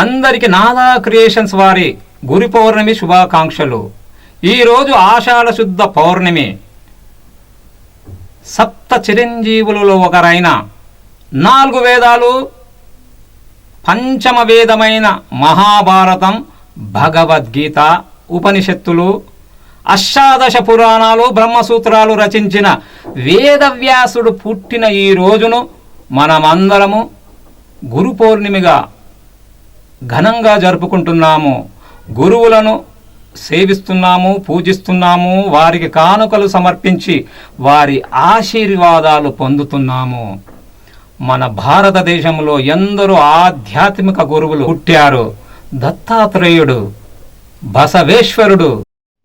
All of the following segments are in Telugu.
అందరికి నాదా క్రియేషన్స్ వారి గురు పౌర్ణమి శుభాకాంక్షలు. ఈరోజు ఆషాఢ శుద్ధ పౌర్ణమి. సప్త చిరంజీవులలో ఒకరైన 4 వేదాలు, పంచమ వేదమైన మహాభారతం, భగవద్గీత, ఉపనిషత్తులు, అష్టాదశ పురాణాలు, బ్రహ్మసూత్రాలు రచించిన వేదవ్యాసుడు పుట్టిన ఈ రోజును మనమందరము గురు పౌర్ణమిగా ఘనంగా జరుపుకుంటున్నాము. గురువులను సేవిస్తున్నాము, పూజిస్తున్నాము, వారికి కానుకలు సమర్పించి వారి ఆశీర్వాదాలు పొందుతున్నాము. మన భారతదేశంలో ఎందరో ఆధ్యాత్మిక గురువులు పుట్టారు. దత్తాత్రేయుడు, బసవేశ్వరుడు,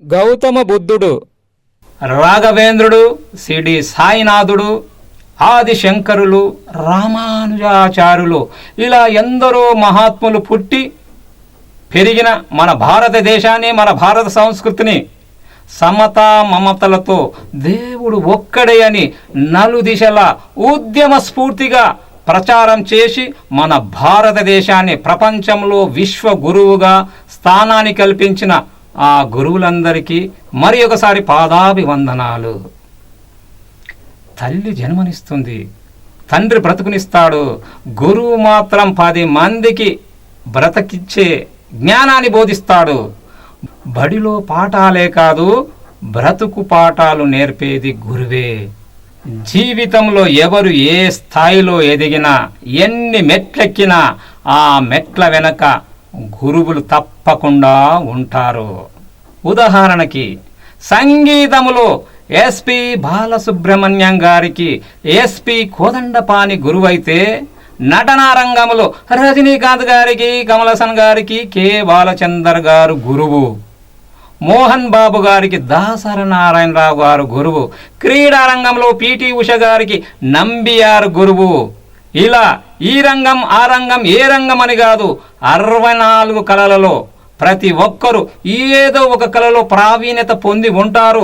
గౌతమ బుద్ధుడు, రాఘవేంద్రుడు, సిడి సాయినాథుడు, ఆదిశంకరులు, రామానుజాచార్యులు, ఇలా ఎందరో మహాత్ములు పుట్టి పెరిగిన మన భారతదేశాన్ని, మన భారత సంస్కృతిని సమతా మమతలతో దేవుడు ఒక్కడే అని నలుదిశలా ఉద్యమ స్ఫూర్తిగా ప్రచారం చేసి మన భారతదేశాన్ని ప్రపంచంలో విశ్వ గురువుగా స్థానాన్ని కల్పించిన ఆ గురువులందరికీ మరి ఒకసారి పాదాభివందనాలు. తల్లి జన్మనిస్తుంది, తండ్రి బ్రతుకునిస్తాడు. గురువు మాత్రం 10 మందికి బ్రతకిచ్చే జ్ఞానాన్ని బోధిస్తాడు. బడిలో పాఠాలే కాదు, బ్రతుకు పాఠాలు నేర్పేది గురువే. జీవితంలో ఎవరు ఏ స్థాయిలో ఎదిగినా, ఎన్ని మెట్లెక్కినా ఆ మెట్ల వెనక గురువులు తప్పకుండా ఉంటారు. ఉదాహరణకి సంగీతములో ఎస్పి బాలసుబ్రహ్మణ్యం గారికి ఎస్పి కోదండపాణి గురువైతే, నటనా రంగంలో రజనీకాంత్ గారికి, కమలసన్ గారికి కె బాలచందర్ గారు గురువు, మోహన్ బాబు గారికి దాసరి నారాయణరావు గారు గురువు, క్రీడా రంగంలో పిటి ఉష గారికి నంబియార్ గురువు. ఇలా ఈ రంగం ఆ రంగం ఏ రంగం అని కాదు, 64 కళలలో ప్రతి ఒక్కరూ ఏదో ఒక కళలో ప్రావీణ్యత పొంది ఉంటారు.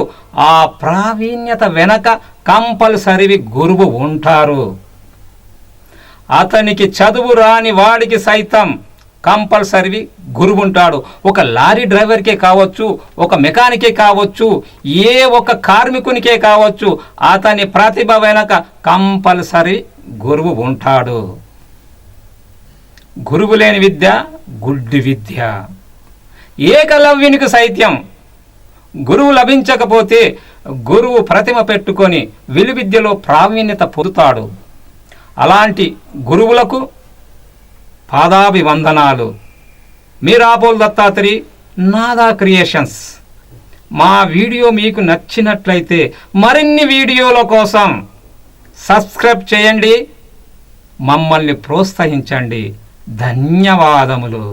ఆ ప్రావీణ్యత వెనక కంపల్సరీ గురువు ఉంటారు. అతనికి చదువు రాని వాడికి సైతం కంపల్సరీ గురువు ఉంటాడు. ఒక లారీ డ్రైవర్కే కావచ్చు, ఒక మెకానికే కావచ్చు, ఏ ఒక కార్మికునికే కావచ్చు, అతని ప్రతిభ వెనక కంపల్సరీ గురువు ఉంటాడు. గురువు లేని విద్య గుడ్డి విద్య. ఏకలవ్యునికి సైత్యం గురువు లభించకపోతే గురువు ప్రతిమ పెట్టుకొని విలువిద్యలో ప్రావీణ్యత పొందుతాడు. అలాంటి గురువులకు పాదాభివందనాలు. మీ రాపోల్ దత్తాత్రి, నాదా క్రియేషన్స్. మా వీడియో మీకు నచ్చినట్లయితే మరిన్ని వీడియోల కోసం సబ్స్క్రైబ్ చేయండి, మమ్మల్ని ప్రోత్సహించండి. ధన్యవాదములు.